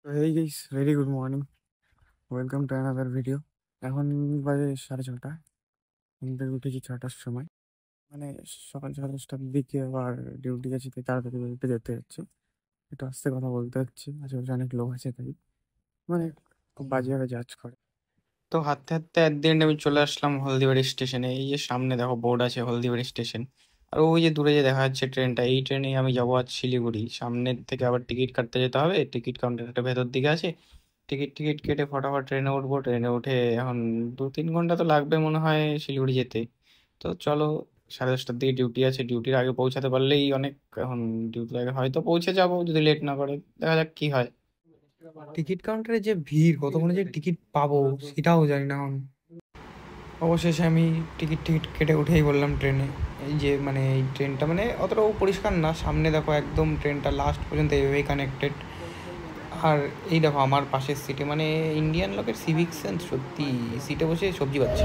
Hey guys, very good morning. Welcome to another video. এখন বাজে 6:30। ঘুম থেকে উঠেছি 6টার সময়। মানে সকাল 10:30টার দিকে আবার ডিউটি আছে, তাই তাড়াতাড়ি উঠে যেতে হচ্ছে। একটু আস্তে কথা বলতে হচ্ছে, আশেপাশে অনেক লোক আছে তাই মানে খুব বাজেভাবে জাজ করে। তো হাঁটতে হাঁটতে একদিন আমি চলে আসলাম হলদিবাড়ি স্টেশনে। এই যে সামনে দেখো বোর্ড আছে হলদিবাড়ি স্টেশন, আর ওই যে দূরে যে দেখা যাচ্ছে ট্রেনটা, এই ট্রেনে আমি যাবো আজ শিলিগুড়ি। সামনের থেকে আবার টিকিট কাটতে যেতে হবে, টিকিট কাউন্টারটা ভেতর দিকে আছে। টিকিট টিকিট কেটে ফটাফট ট্রেনে উঠবো। ট্রেনে উঠে এখন 2-3 ঘন্টা তো লাগবে মনে হয় শিলিগুড়ি যেতে। তো চলো, 10:30টার দিকে ডিউটি আছে, ডিউটির আগে পৌঁছাতে পারলেই অনেক। এখন ডিউটির আগে হয়তো পৌঁছে যাবো যদি লেট না করে, দেখা যাক কি হয়। টিকিট কাউন্টারে যে ভিড়, কতক্ষণে যে টিকিট পাবো সেটাও জানি না এখন। অবশেষে আমি টিকিট টিকিট কেটে উঠেই বললাম ট্রেনে। এই যে মানে এই ট্রেনটা মানে অতটাও পরিষ্কার না, সামনে দেখো একদম ট্রেনটা লাস্ট পর্যন্ত এভাবেই কানেক্টেড। আর এই দেখো আমার পাশের সিটে, মানে ইন্ডিয়ান লোকের সিভিক সেন্স সত্যি, সিটে বসে সবজি পাচ্ছে।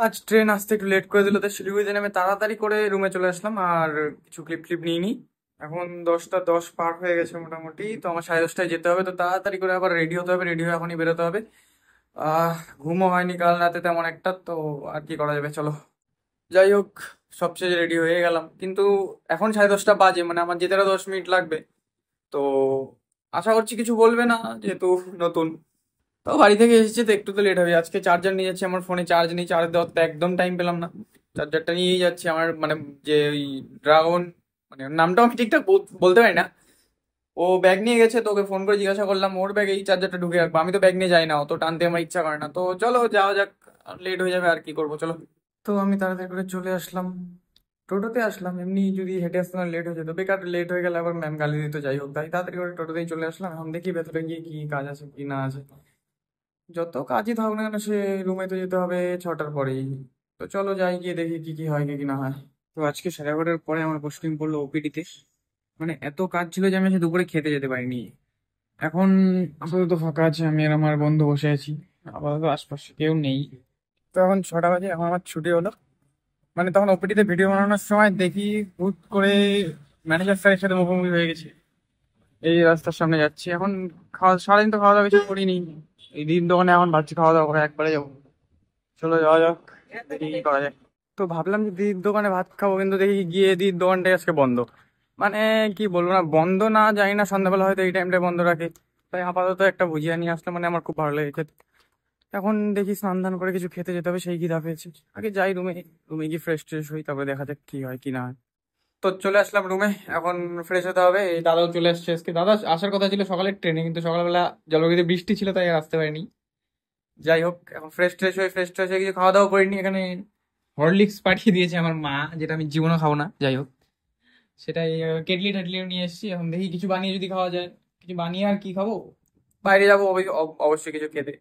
আজ ট্রেন আসতে একটু লেট করে দিল, তো শিলিগুড়িতে নেমে তাড়াতাড়ি করে রুমে চলে আসলাম, আর কিছু ক্লিপ ক্লিপ নিয়ে নিই। এখন 10টা 10 পার হয়ে গেছে মোটামুটি, তো আমার 10:30টায় যেতে হবে, তো তাড়াতাড়ি করে আবার রেডি হতে হবে, রেডি হয়ে এখনই বেরোতে হবে। আহ ঘুমও হয়নি কাল রাতে তেমন একটা, তো আর কি করা যাবে, চলো। যাই হোক, সবশেষে রেডি হয়ে গেলাম, কিন্তু এখন 10:30টা বাজে, মানে আমার যেতে আরো 10 মিনিট লাগবে। তো আশা করছি কিছু বলবে না, যেহেতু নতুন। তো বাড়ি থেকে এসেছে তো একটু তো লেট হবে। আজকে চার্জার নিয়ে যাচ্ছি, আমার ফোনে চার্জ নেই, চার্জ দেওয়ার তো একদম টাইম পেলাম না। চার্জারটা নিয়েই যাচ্ছি আমার, মানে যে ওই ড্রাগন, মানে ওর নামটাও আমি ঠিকঠাক বলতে পারি না। ও ব্যাগ নিয়ে গেছে, তো ওকে ফোন করে জিজ্ঞাসা করলাম ওর ব্যাগে এই চার্জারটা ঢুকে রাখবো। আমি তো ব্যাগ নিয়ে যাই না, অত টানতে আমার ইচ্ছা করে না। তো চলো যাওয়া যাক, লেট হয়ে যাবে আর কি করবো, চলো। তো আমি তাড়াতাড়ি করে চলে আসলাম, টোটোতে আসলাম। এমনি যদি হেঁটে আসতে না লেট হয়ে যেত, বেকার লেট হয়ে গেলে আবার ম্যাম গালি দিত। যাই হোক, তাই তাড়াতাড়ি করে টোটোতেই চলে আসলাম। এখন দেখি ভেতরে গিয়ে কি কাজ আছে কি না আছে। যত কাজই থাকুক না কেন, সে রুমে তো যেতে হবে 6টার পরেই। তো চলো যাই, গিয়ে দেখি কি কি হয় কি কি না হয়। তো আজকে 11:30 পরে আমার পোস্টিং পড়লো ওপিডিতে। মানে এত কাজ ছিল যে আমি আজকে দুপুরে খেতে যেতে পারিনি। এখন আপাতত ফাঁকা আছে, আমি আর আমার বন্ধু বসে আছি। আপাতত আশপাশে কেউ নেই। তো এখন 6টা বাজে, এখন আমার ছুটি হলো। মানে তখন ওপিডিতে ভিডিও বানানোর সময় দেখি হুট করে ম্যানেজার স্যারের সাথে মুখোমুখি হয়ে গেছি। এই রাস্তার সামনে যাচ্ছি এখন। সারাদিন তো খাওয়া দাওয়া কিছু করিনি। এই দিন দোকানে এখন ভাবছি খাওয়া দাওয়া করে একবারে যাবো। চলো যাওয়া যাক, দেখি কি করা যায়। তো ভাবলাম যে দিদির দোকানে ভাত খাবো, কিন্তু দেখি গিয়ে দিদির দোকানটাই আজকে বন্ধ। মানে কি বলবো, না বন্ধ না, জানি না, সন্ধ্যাবেলা হয়তো এই টাইমটা বন্ধ রাখে। তাই আপাতত একটা ভুজিয়া নিয়ে আসলে, মানে আমার খুব ভালো লাগে খেতে। এখন দেখি স্নান ধান করে কিছু খেতে যেতে হবে, সেই খিদা পেয়েছে। আগে যাই রুমে, রুমে গিয়ে ফ্রেশ ট্রেশ হই, তারপরে দেখা যাক কি হয় কি না হয়। তো চলে আসলাম রুমে, এখন ফ্রেশ হতে হবে। এই দাদাও চলে আসছে। আজকে দাদা আসার কথা ছিল সকালের ট্রেনে, কিন্তু সকালবেলা জলপাইগুড়িতে বৃষ্টি ছিল তাই আর আসতে পারিনি। যাই হোক, এখন ফ্রেশ ট্রেশ হয়ে কিছু খাওয়া দাওয়া করিনি। এখানে হরলিক্স পাঠিয়ে দিয়েছে আমার মা, যেটা আমি জীবনে খাবো না। যাই হোক, সেটাই কেটলি টেটলিও নিয়ে এসেছি। এখন দেখি কিছু বানিয়ে যদি খাওয়া যায়। কিছু বানিয়ে আর কি খাবো, বাইরে যাবো অবশ্যই কিছু খেতে।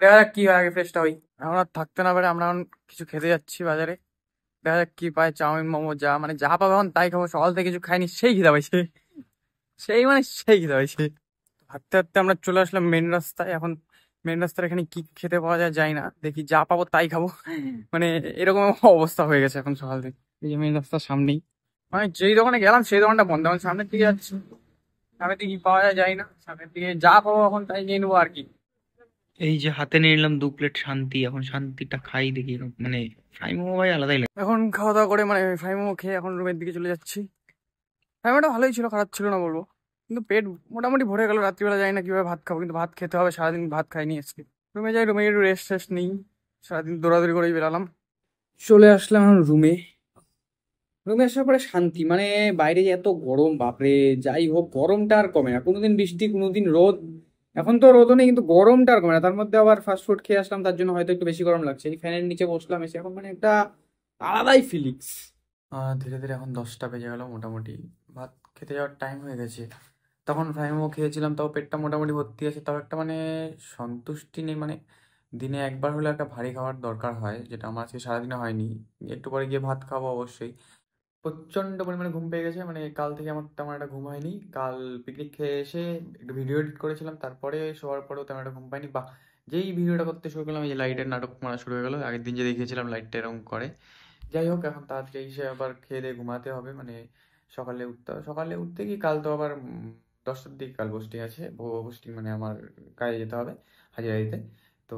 দেখা যাক কি হয়, আগে ফ্রেশটা হই। এখন আর থাকতে না পারে, আমরা এখন কিছু খেতে যাচ্ছি বাজারে। দেখা যাক কি পাই, চাউমিন মোমো যা মানে যা পাবে এখন তাই খাবো। সকাল থেকে কিছু খাইনি, সেই খিদা পাইছে, সেই খিদা পাইছে। হাঁটতে হাঁটতে আমরা চলে আসলাম মেন রাস্তায়। এখন মেন রাস্তার এখানে কি খেতে পাওয়া যায় যাই না, দেখি যা পাবো তাই খাবো। মানে এরকম অবস্থা হয়ে গেছে এখন সকাল থেকে। এই যে মেন রাস্তার সামনেই, মানে যেই দোকানে গেলাম সেই দোকানটা বন্ধ। এখন সামনের দিকে যাচ্ছি, সামনের দিকে কি পাওয়া যায় যাই না, সামনের দিকে যা পাবো এখন তাই নিয়ে নেবো আর কি। এই যে হাতে নিয়ে নিলাম 2 প্লেট শান্তি, এখন শান্তিটা খাই দেখি। মানে ফ্রাই মোমো ভাই আলাদাই লাগে। এখন খাওয়া দাওয়া করে মানে ফ্রাই মোমো খেয়ে এখন রুমের দিকে চলে যাচ্ছি। ফ্রাই মোমোটা ভালোই ছিল, খারাপ ছিল না বলবো, কিন্তু পেট মোটামুটি ভরে গেল। রাত্রিবেলা যাই না কিভাবে ভাত খাবো, কিন্তু ভাত খেতে হবে, সারাদিন ভাত খাইনি আজকে। রুমে যাই, রুমে একটু রেস্ট টেস্ট নেই। সারাদিন দৌড়াদৌড়ি করেই বেরালাম। চলে আসলাম রুমে। রুমে আসার পরে শান্তি, মানে বাইরে যে এত গরম বাপরে। যাই হোক, গরমটা আর কমে না, কোনোদিন বৃষ্টি কোনোদিন রোদ। এখন তো রোদও নেই, কিন্তু গরমটা আর কমে না। তার মধ্যে আবার ফাস্ট ফুড খেয়ে আসলাম, তার জন্য হয়তো একটু বেশি গরম লাগছে। এই ফ্যানের নিচে বসলাম এসে, এখন মানে একটা আলাদাই ফিলিংস। ধীরে ধীরে এখন 10টা বেজে গেল মোটামুটি। ভাত খেতে যাওয়ার টাইম হয়ে গেছে। তখন ফ্রাই মোমো খেয়েছিলাম, তাও পেটটা মোটামুটি ভর্তি আছে, তাও একটা মানে সন্তুষ্টি নেই। মানে দিনে একবার হলে একটা ভারী খাবার দরকার হয়, যেটা আমার আজকে সারাদিনে হয়নি। একটু পরে গিয়ে ভাত খাবো অবশ্যই। প্রচন্ড পরিমাণে ঘুম পেয়ে গেছে, মানে কাল থেকে আমার তেমন একটা ঘুম হয়নি। কাল পিকনিক খেয়ে এসে একটু ভিডিও এডিট করেছিলাম, তারপরে শোয়ার পরেও তেমন একটা ঘুম পাইনি। বা যেই ভিডিওটা করতে শুরু করলাম, এই যে লাইটের নাটক মারা শুরু হয়ে গেলো। আগের দিন যে দেখিয়েছিলাম লাইটটা এরকম করে। যাই হোক, এখন তাড়াতাড়ি এসে আবার খেয়ে দিয়ে ঘুমাতে হবে। মানে সকালে উঠতে হবে, সকালে উঠতে কি কাল তো আবার 10টার দিকে কাল পোস্টিং আছে, পোস্টিং মানে আমার কাজে যেতে হবে হাজিরা দিতে। তো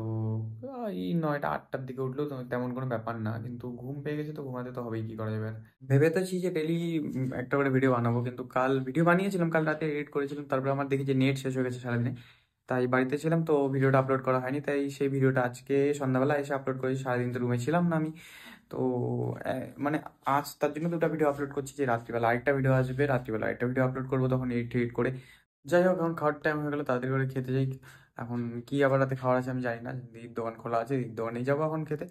এই 9টা 8টার দিকে উঠলেও তো তেমন কোনো ব্যাপার না, কিন্তু ঘুম পেয়ে গেছে তো ঘুমাতে তো হবেই, কি করা যাবে আর। ভেবেতেছি যে ডেলি একটা করে ভিডিও বানাবো, কিন্তু কাল ভিডিও বানিয়েছিলাম, কাল রাতে এডিট করেছিলাম, তারপরে আমার দেখি যে নেট শেষ হয়ে গেছে সারাদিনে, তাই বাড়িতে ছিলাম তো ভিডিওটা আপলোড করা হয়নি, তাই সেই ভিডিওটা আজকে সন্ধ্যাবেলা এসে আপলোড করেছি। সারাদিন তো রুমে ছিলাম না আমি, তো মানে আজ তার জন্য দুটো ভিডিও আপলোড করছি, যে রাত্রিবেলা আরেকটা ভিডিও আসবে, রাত্রিবেলা আরেকটা ভিডিও আপলোড করবো, তখন এডিট এডিট করে। যাই হোক, এখন খাওয়ার টাইম হয়ে গেলো, তাড়াতাড়ি করে খেতে যাই। এখন কি আবার রাতে খাওয়ার আছে আমি জানি না, দিদির দোকান খোলা আছে, দিদির দোকানেই যাবো এখন খেতে।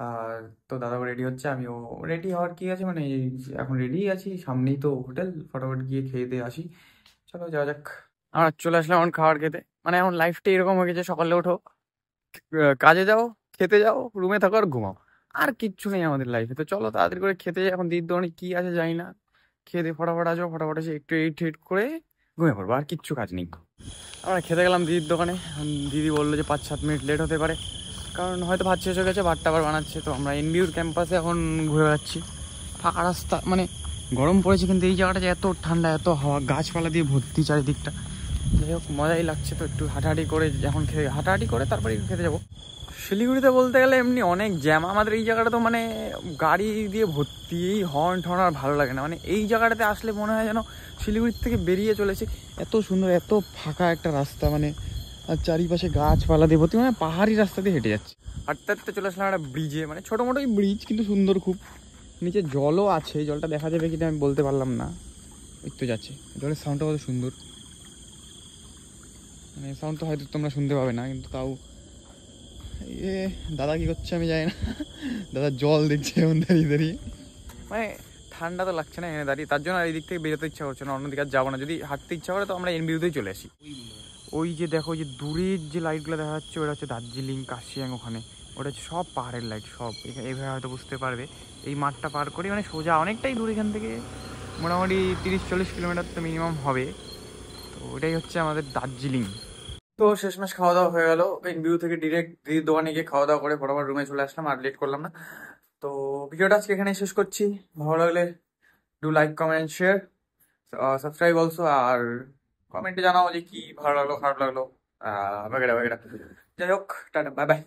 আর তো দাদাও রেডি হচ্ছে, আমিও রেডি হওয়ার কি আছে, মানে এখন রেডি আছি, সামনেই তো হোটেল, ফটাফট গিয়ে খেয়ে দিয়ে আসি। চলো যাওয়া যাক। আমরা চলে আসলাম এখন খাবার খেতে, মানে এখন লাইফটা এরকম হয়ে গেছে, সকালে ওঠো, কাজে যাও, খেতে যাও, রুমে থাকো আর ঘুমাও, আর কিচ্ছু নেই আমাদের লাইফে। তো চলো তাড়াতাড়ি করে খেতে যাই, এখন দিদির দোকানে কি আছে জানি না, খেয়ে দিয়ে ফটাফট আসবো, ফটাফট এসে একটু এডিট টেডিট করে ঘুমিয়ে পড়বো, আর কিচ্ছু কাজ নেই। আমরা খেতে গেলাম দিদির দোকানে, দিদি বললো যে 5-7 মিনিট লেট হতে পারে, কারণ হয়তো ভাত শেষ হয়ে গেছে, ভাতটা আবার বানাচ্ছে। তো আমরা এনবিউর ক্যাম্পাসে এখন ঘুরে বেড়াচ্ছি, ফাঁকা রাস্তা, মানে গরম পড়েছে কিন্তু এই জায়গাটা যে এত ঠান্ডা, এত হাওয়া, গাছপালা দিয়ে ভর্তি চারিদিকটা। যাই হোক, মজাই লাগছে। তো একটু হাঁটাহাঁটি করে এখন হাঁটাহাঁটি করে তারপরে খেতে যাবো। শিলিগুড়িতে বলতে গেলে এমনি অনেক জ্যাম, আমাদের এই জায়গাটা তো মানে গাড়ি দিয়ে ভর্তি, এই হর্ন ঠর্ন আর ভালো লাগে না, মানে এই জায়গাটাতে আসলে মনে হয় যেন শিলিগুড়ির থেকে বেরিয়ে চলেছে। এত সুন্দর, এত ফাঁকা একটা রাস্তা, মানে আর চারিপাশে গাছপালা দিয়ে ভর্তি, মানে পাহাড়ি রাস্তা দিয়ে হেঁটে যাচ্ছে। হাঁটতে হাঁটতে চলে আসলাম একটা ব্রিজে, মানে ছোটো মোটোই ব্রিজ, কিন্তু সুন্দর খুব। নিচে জলও আছে, জলটা দেখা যাবে কিনা আমি বলতে পারলাম না, একটু যাচ্ছে, জলের সাউন্ডটা কত সুন্দর, মানে সাউন্ড তো হয়তো তোমরা শুনতে পাবে না, কিন্তু তাও এ দাদা কি করছে আমি জানি না, দাদা জল দেখছে এমন দাঁড়িয়ে দাঁড়িয়ে, মানে ঠান্ডা তো লাগছে না এনে দাঁড়িয়ে, তার জন্য আর এই দিক থেকে বেরোতে ইচ্ছা করছে না, অন্যদিকে আর যাবো না। যদি হাঁটতে ইচ্ছা করে তো আমরা এনবিউতেই চলে আসি। ওই যে দেখো, ওই যে দূরের যে লাইটগুলো দেখা যাচ্ছে, ওটা হচ্ছে দার্জিলিং কার্শিয়াং, ওখানে ওটা হচ্ছে সব পাহাড়ের লাইট সব। এইভাবে হয়তো বুঝতে পারবে, এই মাঠটা পার করি মানে সোজা অনেকটাই দূর এখান থেকে, মোটামুটি 30-40 কিলোমিটার তো মিনিমাম হবে। তো ওটাই হচ্ছে আমাদের দার্জিলিং। তো শেষমেশ খাওয়া দাওয়া হয়ে গেল, ভিউ থেকে ডিরেক্ট দিদির দোকানে গিয়ে খাওয়া দাওয়া করে ফটাফট রুমে চলে আসলাম, আর লেট করলাম না। তো ভিডিওটা আজকে এখানে শেষ করছি, ভালো লাগলে do like comment share subscribe also, আর কমেন্টে জানাও যে কি ভালো লাগলো খারাপ লাগলো, বাগেরা বাগেরা। যাই হোক, টাটা, বাই বাই।